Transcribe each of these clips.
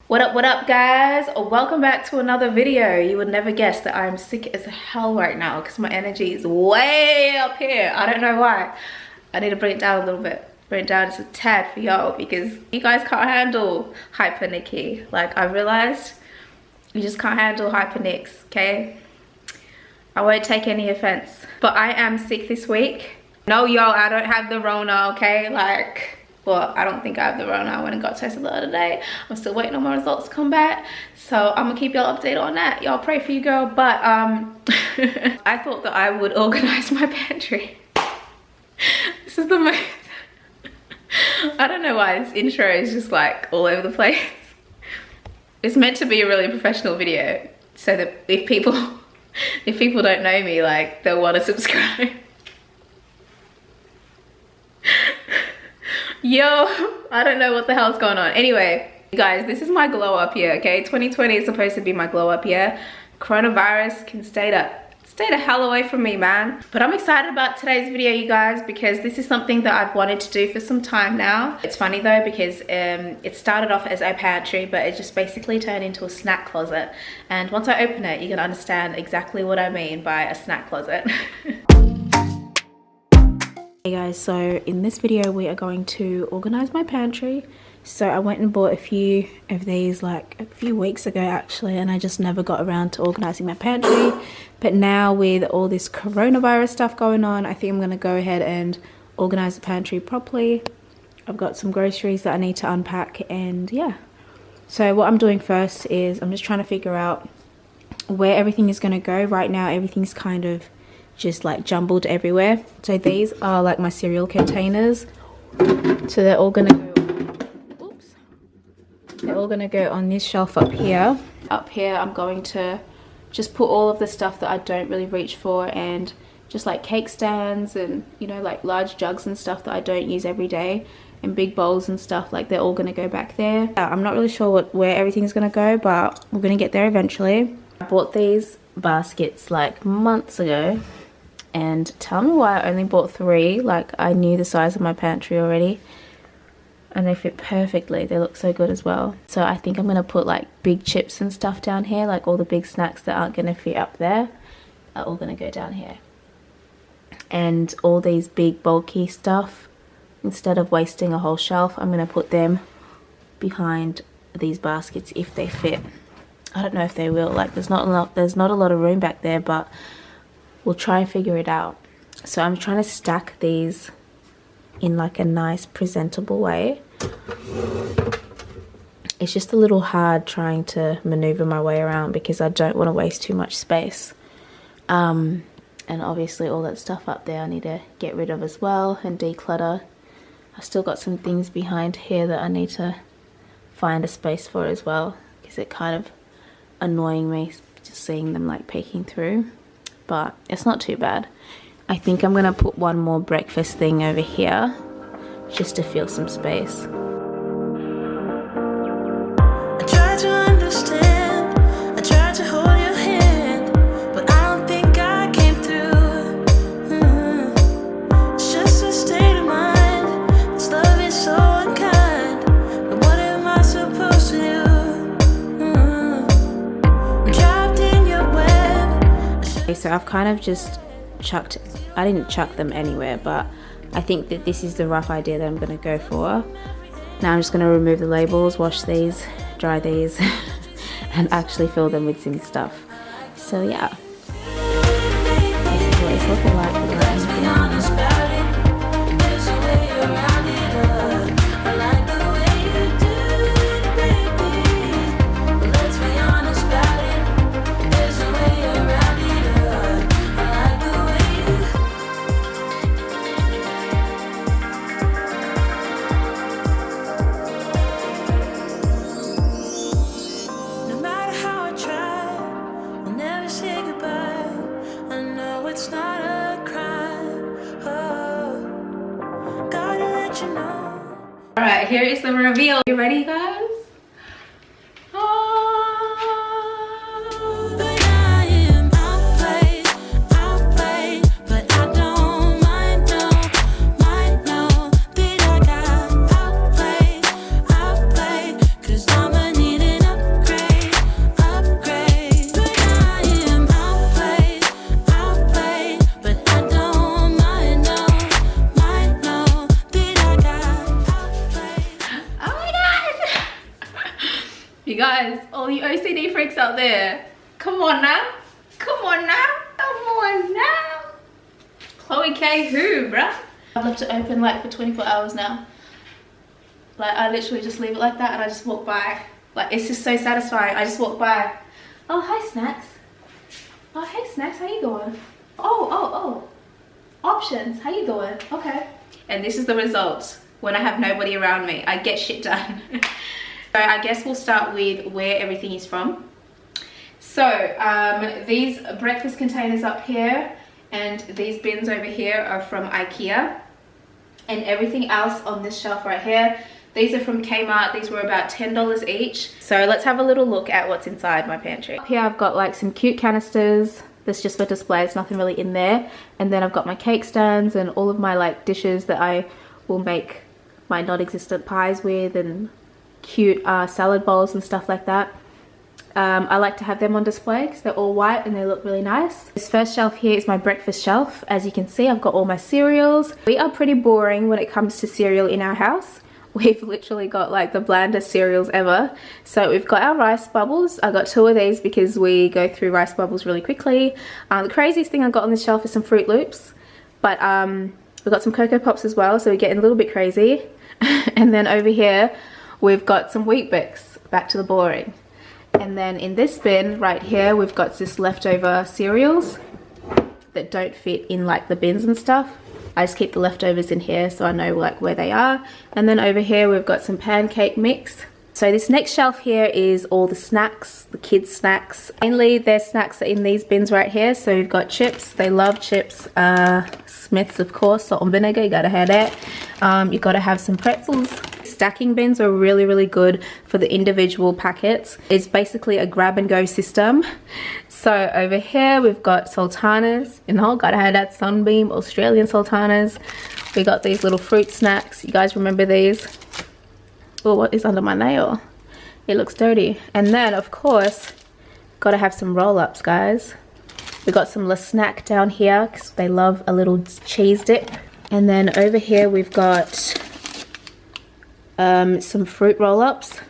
What up guys? Welcome back to another video. You would never guess that I'm sick as hell right now because my energy is way up here. I don't know why. I need to bring it down a little bit. Bring it down just a tad for y'all because you guys can't handle hyper Nikki. Like, I realized you just can't handle hyper Nicks, okay? I won't take any offense, but I am sick this week. No, y'all, I don't have the Rona, okay? Like, well, I don't think I have the Rona. I went and got tested the other day. I'm still waiting on my results to come back. So I'm gonna keep y'all updated on that. Y'all pray for you, girl. But I thought that I would organize my pantry. This is the most, I don't know why this intro is just like all over the place. It's meant to be a really professional video so that if people don't know me, like, they'll want to subscribe. Yo, I don't know what the hell's going on. Anyway, guys, this is my glow up year, okay? 2020 is supposed to be my glow up year. Coronavirus can stay the hell away from me, man. But I'm excited about today's video, you guys, because this is something that I've wanted to do for some time now. It's funny though, because it started off as a pantry, but it just basically turned into a snack closet. And once I open it, you can understand exactly what I mean by a snack closet. Hey guys, so in this video we are going to organize my pantry. So I went and bought a few of these like a few weeks ago actually, and I just never got around to organizing my pantry. But now with all this coronavirus stuff going on, I think I'm going to go ahead and organize the pantry properly. I've got some groceries that I need to unpack, and yeah. So what I'm doing first is I'm just trying to figure out where everything is going to go. Right now everything's kind of just like jumbled everywhere. So these are like my cereal containers. So they're all gonna go, oops. They're all gonna go on this shelf up here. Up here I'm going to just put all of the stuff that I don't really reach for, and just like cake stands and, you know, like large jugs and stuff that I don't use every day, and big bowls and stuff, like they're all gonna go back there. I'm not really sure where everything's gonna go, but we're gonna get there eventually. I bought these baskets like months ago. And tell me why I only bought 3. Like, I knew the size of my pantry already, and they fit perfectly. They look so good as well. So I think I'm gonna put like big chips and stuff down here, like all the big snacks that aren't gonna fit up there are all gonna go down here. And all these big bulky stuff, instead of wasting a whole shelf, I'm gonna put them behind these baskets if they fit. I don't know if they will. Like, there's not a lot of room back there, but we'll try and figure it out. So I'm trying to stack these in like a nice presentable way. It's just a little hard trying to maneuver my way around because I don't want to waste too much space. And obviously all that stuff up there I need to get rid of as well and declutter. I've still got some things behind here that I need to find a space for as well, because it's kind of annoying me just seeing them like peeking through. But it's not too bad. I think I'm gonna put one more breakfast thing over here just to fill some space. I tried to understand, I tried to hold your hand, but I don't think I came through. It's just a state of mind, this love is so unkind, but what am I supposed to do? I'm trapped in your web. So I've kind of just chucked, I didn't chuck them anywhere, but I think that this is the rough idea that I'm going to go for. Now I'm just going to remove the labels, wash these, dry these, and actually fill them with some stuff. So yeah, this is what it's looking like for the rest of the day. Alright, here is the reveal. You ready, guys? Cause I'm a needing You guys, all you OCD freaks out there, come on now. Come on now. Come on now. Chloe K who, bruh? I've left it open like for 24 hours now. Like I literally just leave it like that and I just walk by. Like it's just so satisfying. I just walk by. Oh, hi Snacks. Oh, hey Snacks, how you doing? Oh. Options, how you doing? Okay. And this is the result when I have nobody around me. I get shit done. So I guess we'll start with where everything is from. So these breakfast containers up here and these bins over here are from IKEA. And everything else on this shelf right here, these are from Kmart. These were about $10 each. So let's have a little look at what's inside my pantry. Up here I've got like some cute canisters. That's just for display, there's nothing really in there. And then I've got my cake stands and all of my like dishes that I will make my non-existent pies with, and cute salad bowls and stuff like that. I like to have them on display because they're all white and they look really nice. This first shelf here is my breakfast shelf. As you can see, I've got all my cereals. We are pretty boring when it comes to cereal in our house. We've literally got like the blandest cereals ever. So we've got our rice bubbles. I got 2 of these because we go through rice bubbles really quickly. The craziest thing I got on this shelf is some Fruit Loops. But we've got some Cocoa Pops as well, so we're getting a little bit crazy. And then over here, we've got some Wheat Bix, back to the boring. And then in this bin right here, we've got this leftover cereals that don't fit in like the bins and stuff. I just keep the leftovers in here so I know like where they are. And then over here we've got some pancake mix. So this next shelf here is all the snacks, the kids snacks. Mainly their snacks are in these bins right here. So we've got chips, they love chips. Smith's of course, salt and vinegar, you gotta have that. You gotta have some pretzels. Stacking bins are really, really good for the individual packets. It's basically a grab and go system. So over here we've got sultanas, you know, gotta have that Sunbeam Australian sultanas. We got these little fruit snacks. You guys remember these? Oh, what is under my nail? It looks dirty. And then of course, gotta have some roll-ups, guys. We got some La Snack down here because they love a little cheese dip. And then over here we've got some fruit roll-ups.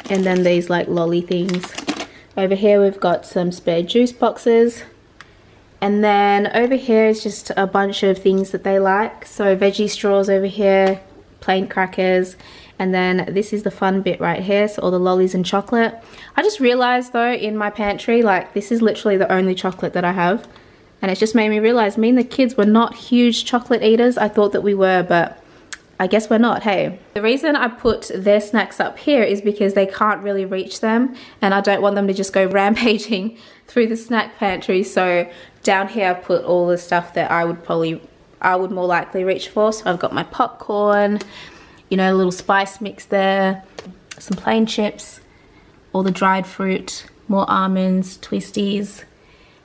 And then these like lolly things. Over here we've got some spare juice boxes. And then over here is just a bunch of things that they like. So veggie straws over here, plain crackers. And then this is the fun bit right here, so all the lollies and chocolate. I just realized though in my pantry, like this is literally the only chocolate that I have. And it's just made me realize me and the kids were not huge chocolate eaters. I thought that we were, but I guess we're not, hey. The reason I put their snacks up here is because they can't really reach them and I don't want them to just go rampaging through the snack pantry. So down here I've put all the stuff that I would more likely reach for. So I've got my popcorn, you know, a little spice mix there, some plain chips, all the dried fruit, more almonds, twisties.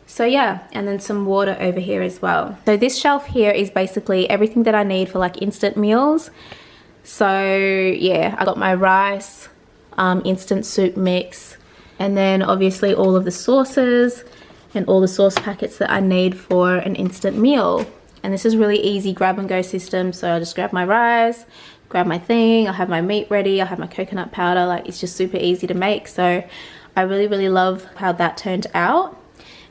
So yeah, and then some water over here as well. So this shelf here is basically everything that I need for like instant meals. So yeah, I got my rice, instant soup mix, and then obviously all of the sauces and all the sauce packets that I need for an instant meal. And this is really easy grab and go system. So I just grab my rice, grab my thing, I'll have my meat ready, I'll have my coconut powder. Like it's just super easy to make. So I really, really love how that turned out.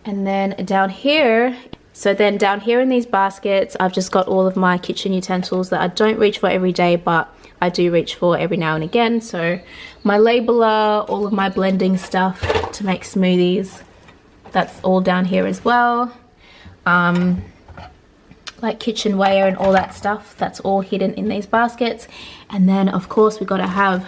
And then down here, down here in these baskets, I've just got all of my kitchen utensils that I don't reach for every day, but I do reach for every now and again. So my labeler, all of my blending stuff to make smoothies, that's all down here as well. Like kitchenware and all that stuff, that's all hidden in these baskets. And then of course we gotta have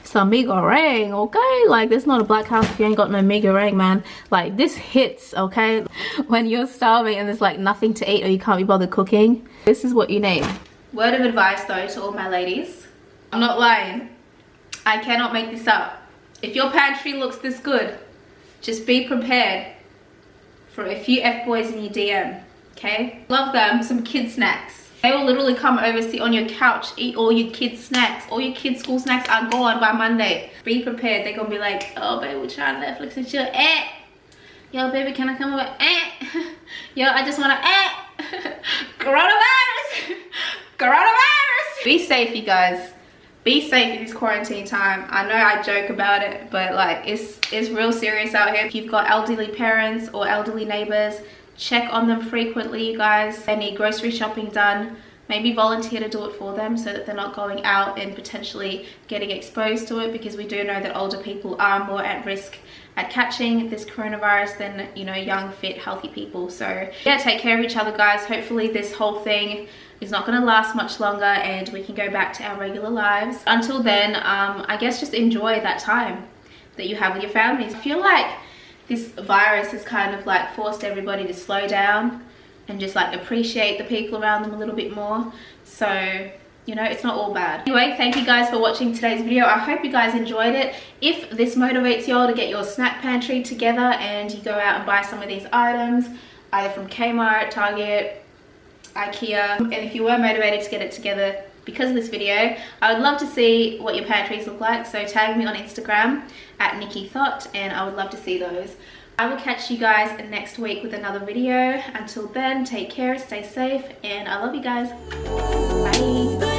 some mee goreng, okay? Like there's not a black house if you ain't got no mee goreng, man. Like this hits, okay? When you're starving and there's like nothing to eat or you can't be bothered cooking, this is what you need. Word of advice though to all my ladies, I'm not lying, I cannot make this up. If your pantry looks this good, just be prepared for a few F-boys in your DM. Okay, love them some kid snacks. They will literally come over, sit on your couch, eat all your kids snacks. All your kids school snacks are gone by Monday. Be prepared. They're gonna be like, oh baby, we're trying Netflix and chill. Yo baby, can I come over? Yo, I just wanna coronavirus. Coronavirus. Be safe, you guys. be safe in this quarantine time. I know I joke about it, but like it's real serious out here. If you've got elderly parents or elderly neighbors, check on them frequently, you guys. They need grocery shopping done. Maybe volunteer to do it for them so that they're not going out and potentially getting exposed to it, because we do know that older people are more at risk at catching this coronavirus than, you know, young, fit, healthy people. So yeah, take care of each other, guys. Hopefully this whole thing is not going to last much longer and we can go back to our regular lives. Until then, I guess just enjoy that time that you have with your families. I feel like this virus has kind of like forced everybody to slow down and just like appreciate the people around them a little bit more. So, you know, it's not all bad. Anyway, thank you guys for watching today's video. I hope you guys enjoyed it. If this motivates y'all to get your snack pantry together and you go out and buy some of these items, either from Kmart, Target, IKEA, and if you were motivated to get it together because of this video, I would love to see what your pantries look like. So tag me on Instagram at Nikki Thought and I would love to see those. I will catch you guys next week with another video. Until then, take care, stay safe, and I love you guys. Bye.